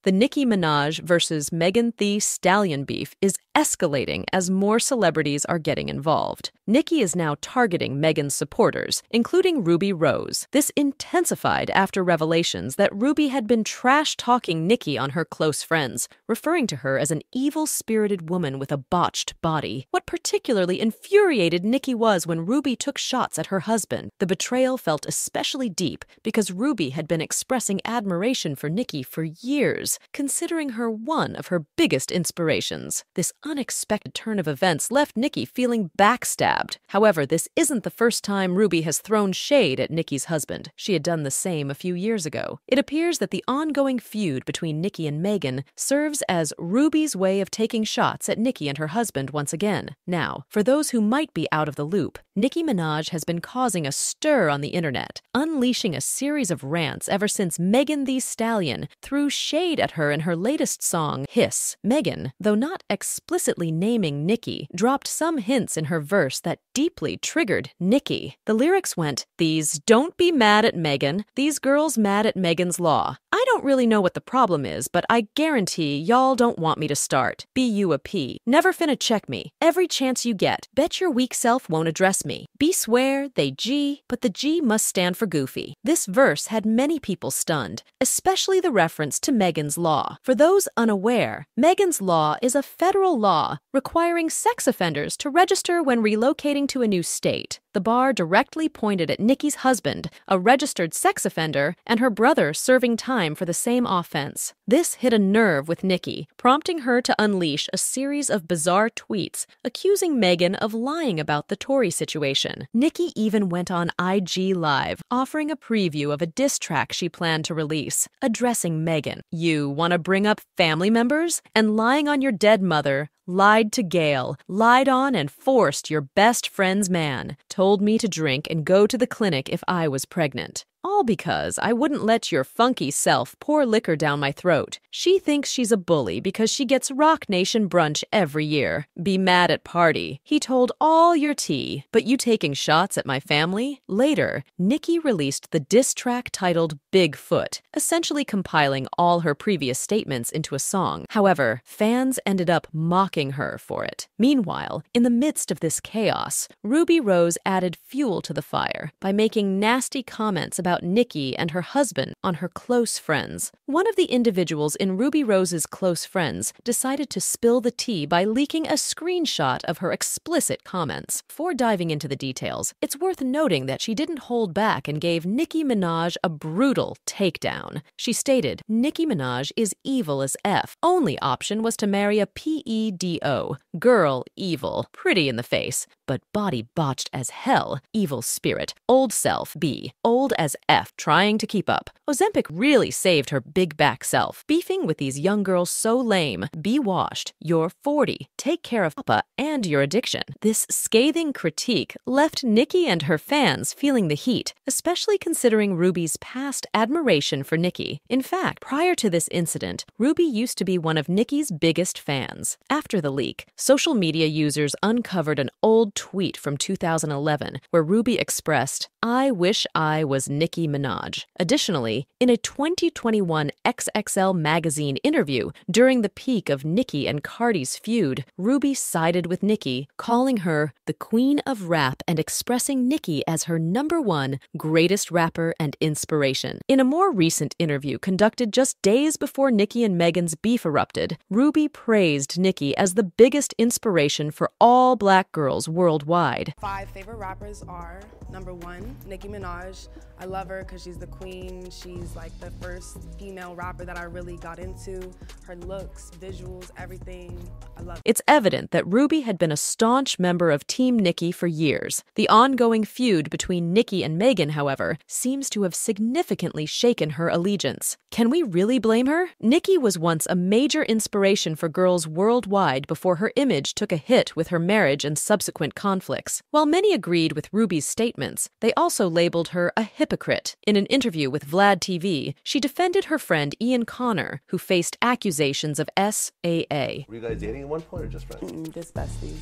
The Nicki Minaj versus Megan Thee Stallion beef is escalating as more celebrities are getting involved. Nicki is now targeting Megan's supporters, including Rubi Rose. This intensified after revelations that Rubi had been trash-talking Nicki on her close friends, referring to her as an evil-spirited woman with a botched body. What particularly infuriated Nicki was when Rubi took shots at her husband. The betrayal felt especially deep because Rubi had been expressing admiration for Nicki for years, considering her one of her biggest inspirations. This unexpected turn of events left Nicki feeling backstabbed. However, this isn't the first time Rubi has thrown shade at Nicki's husband. She had done the same a few years ago. It appears that the ongoing feud between Nicki and Megan serves as Rubi's way of taking shots at Nicki and her husband once again. Now, for those who might be out of the loop, Nicki Minaj has been causing a stir on the internet, unleashing a series of rants ever since Megan Thee Stallion threw shade at her in her latest song, Hiss. Megan, though not explicitly naming Nicki, dropped some hints in her verse that deeply triggered Nicki. The lyrics went, "These don't be mad at Megan, these girls mad at Megan's law. I don't really know what the problem is, but I guarantee y'all don't want me to start. Be you a P. Never finna check me. Every chance you get. Bet your weak self won't address me. B swear, they G, but the G must stand for goofy." This verse had many people stunned, especially the reference to Megan's Law. For those unaware, Megan's Law is a federal law requiring sex offenders to register when relocating to a new state. The bar directly pointed at Nicki's husband, a registered sex offender, and her brother serving time for the same offense. This hit a nerve with Nicki, prompting her to unleash a series of bizarre tweets accusing Megan of lying about the Tory situation. Nicki even went on IG Live, offering a preview of a diss track she planned to release, addressing Megan. "You want to bring up family members? And lying on your dead mother, lied to Gail, lied on and forced your best friend's man, told me to drink and go to the clinic if I was pregnant. All because I wouldn't let your funky self pour liquor down my throat. She thinks she's a bully because she gets Rock Nation brunch every year. Be mad at party. He told all your tea, but you taking shots at my family?" Later, Nicki released the diss track titled Bigfoot, essentially compiling all her previous statements into a song. However, fans ended up mocking her for it. Meanwhile, in the midst of this chaos, Rubi Rose added fuel to the fire by making nasty comments about Nicki and her husband on her close friends. One of the individuals in Rubi Rose's close friends decided to spill the tea by leaking a screenshot of her explicit comments. Before diving into the details, it's worth noting that she didn't hold back and gave Nicki Minaj a brutal takedown. She stated, "Nicki Minaj is evil as F. Only option was to marry a PEDO. Girl, evil. Pretty in the face, but body botched as hell. Evil spirit. Old self, B. Old as F, trying to keep up. Ozempic really saved her big back self. Beefing with these young girls so lame. Be washed. You're 40. Take care of Papa and your addiction." This scathing critique left Nicki and her fans feeling the heat, especially considering Rubi's past admiration for Nicki. In fact, prior to this incident, Rubi used to be one of Nicki's biggest fans. After the leak, social media users uncovered an old tweet from 2011 where Rubi expressed, "I wish I was Nicki Minaj." Additionally, in a 2021 XXL magazine interview during the peak of Nicki and Cardi's feud, Rubi sided with Nicki, calling her the queen of rap and expressing Nicki as her #1 greatest rapper and inspiration. In a more recent interview conducted just days before Nicki and Megan's beef erupted, Rubi praised Nicki as the biggest inspiration for all black girls worldwide. 5 favorite rappers are #1, Nicki Minaj. I love her because she's the queen. She's like the first female rapper that I really got into. Her looks, visuals, everything. I love it. It's evident that Rubi had been a staunch member of Team Nicki for years. The ongoing feud between Nicki and Megan, however, seems to have significantly shaken her allegiance. Can we really blame her? Nicki was once a major inspiration for girls worldwide before her image took a hit with her marriage and subsequent conflicts. While many agreed with Rubi's statements, they also labeled her a hypocrite. In an interview with Vlad TV, she defended her friend Ian Connor, who faced accusations of SAA. Were you guys dating at one point or just friends? Just besties.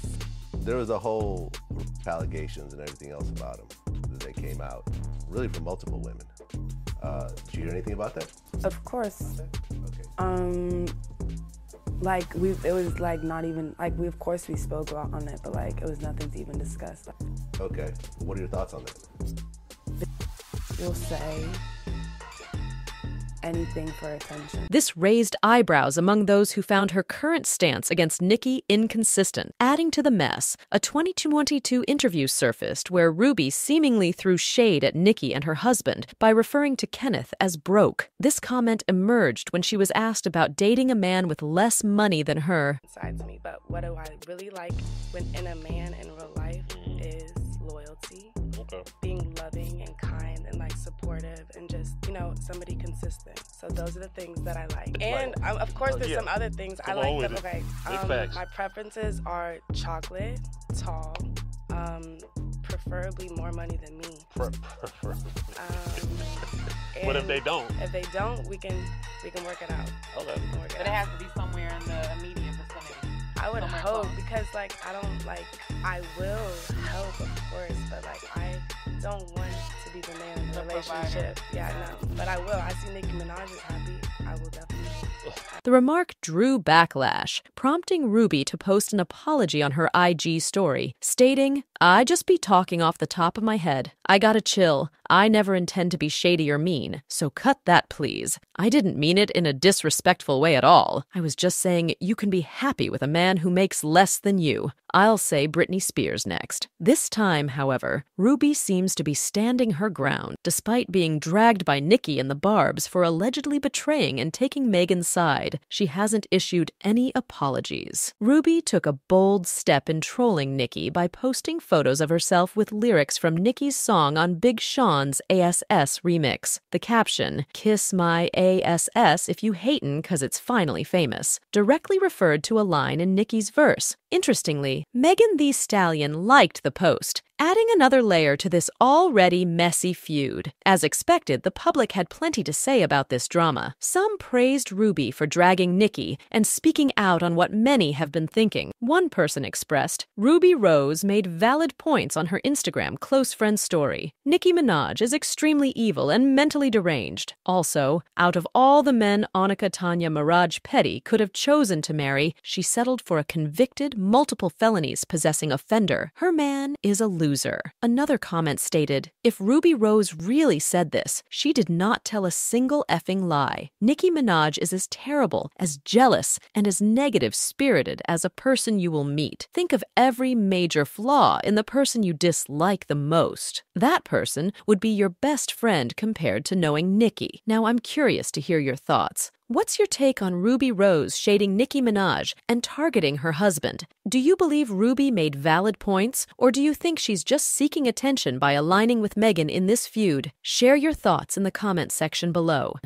There was a whole allegations and everything else about him that they came out, really from multiple women. Did you hear anything about that? Of course. Okay. Like it was like not even like of course we spoke about on it, but like it was nothing to even discuss. Okay, what are your thoughts on that? You'll say anything for attention. This raised eyebrows among those who found her current stance against Nicki inconsistent. Adding to the mess, a 2022 interview surfaced where Rubi seemingly threw shade at Nicki and her husband by referring to Kenneth as broke. This comment emerged when she was asked about dating a man with less money than her. Side to me, but what do I really like in a man in real life is loyalty, being loving and kind and like supportive and just, you know, somebody consistent. So those are the things that I like. And of course there's some other things I like them. Okay, my preferences are chocolate, tall, preferably more money than me. What if they don't? If they don't, we can work it out. Okay. But it has to be somewhere in the immediate vicinity. I would hope, because like I will help, of course, but like I don't want to be the man in the relationship. Yeah, no, but I will. I see Nicki Minaj is happy. I will definitely. The remark drew backlash, prompting Rubi to post an apology on her IG story, stating, "I just be talking off the top of my head. I gotta chill. I never intend to be shady or mean, so cut that please. I didn't mean it in a disrespectful way at all. I was just saying you can be happy with a man who makes less than you. I'll say Britney Spears next." This time, however, Rubi seems to be standing her ground, despite being dragged by Nicki and the Barbs for allegedly betraying and taking Megan's side. She hasn't issued any apologies. Rubi took a bold step in trolling Nicki by posting photos of herself with lyrics from Nicki's song on Big Sean's ASS remix. The caption, "Kiss my ASS if you hatin' 'cause it's finally famous," directly referred to a line in Nicki's verse. Interestingly, Megan Thee Stallion liked the post, adding another layer to this already messy feud. As expected, the public had plenty to say about this drama. Some praised Rubi for dragging Nicki and speaking out on what many have been thinking. One person expressed, "Rubi Rose made valid points on her Instagram close friend story. Nicki Minaj is extremely evil and mentally deranged. Also, out of all the men Annika Tanya Maraj Petty could have chosen to marry, she settled for a convicted, multiple felonies possessing offender. Her man is a loser." Another comment stated, "If Rubi Rose really said this, she did not tell a single effing lie. Nicki Minaj is as terrible, as jealous, and as negative-spirited as a person you will meet. Think of every major flaw in the person you dislike the most. That person would be your best friend compared to knowing Nicki." Now, I'm curious to hear your thoughts. What's your take on Rubi Rose shading Nicki Minaj and targeting her husband? Do you believe Rubi made valid points, or do you think she's just seeking attention by aligning with Megan in this feud? Share your thoughts in the comments section below.